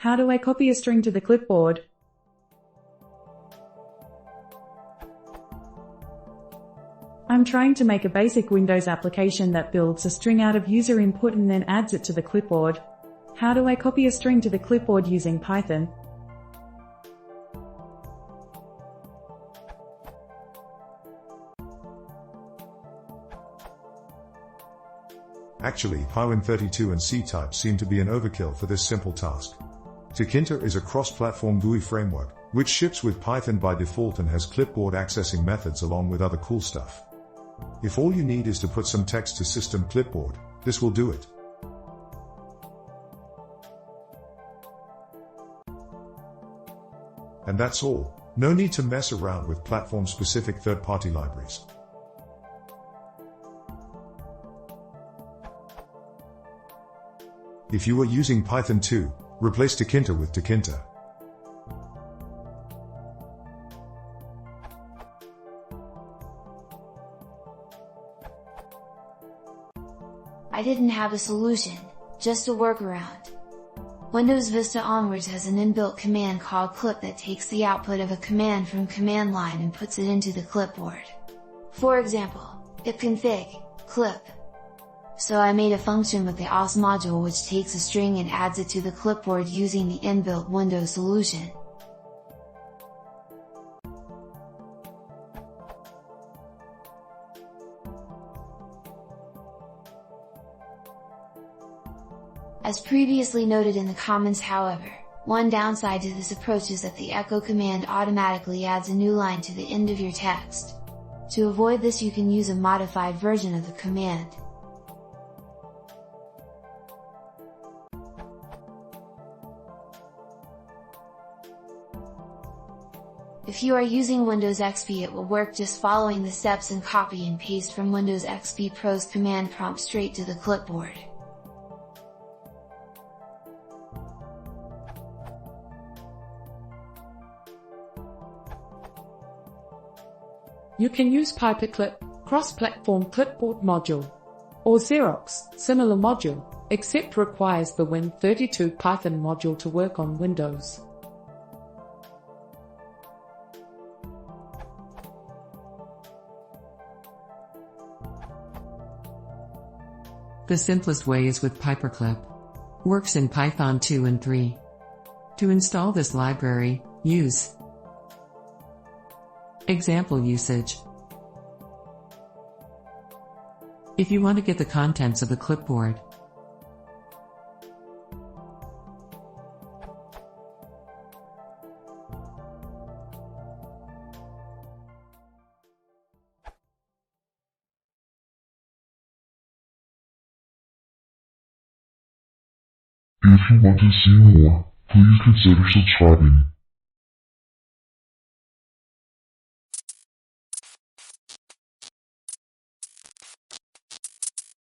How do I copy a string to the clipboard? I'm trying to make a basic Windows application that builds a string out of user input and then adds it to the clipboard. How do I copy a string to the clipboard using Python? Actually, Pywin32 and C-type seem to be an overkill for this simple task. Tkinter is a cross-platform GUI framework, which ships with Python by default and has clipboard accessing methods along with other cool stuff. If all you need is to put some text to system clipboard, this will do it. And that's all. No need to mess around with platform-specific third-party libraries. If you are using Python 2, replace Tkinter with Tkinter. I didn't have a solution, just a workaround. Windows Vista onwards has an inbuilt command called clip that takes the output of a command from command line and puts it into the clipboard. For example, ipconfig, clip. So I made a function with the os module which takes a string and adds it to the clipboard using the inbuilt Windows solution. As previously noted in the comments, however, one downside to this approach is that the echo command automatically adds a new line to the end of your text. To avoid this, you can use a modified version of the command. If you are using Windows XP, it will work just following the steps and copy and paste from Windows XP Pro's command prompt straight to the clipboard. You can use Paperclip, cross-platform clipboard module, or Xerox, similar module, except requires the Win32 Python module to work on Windows. The simplest way is with Paperclip. Works in Python 2 and 3. To install this library, use example usage. If you want to get the contents of the clipboard, if you want to see more, please consider subscribing.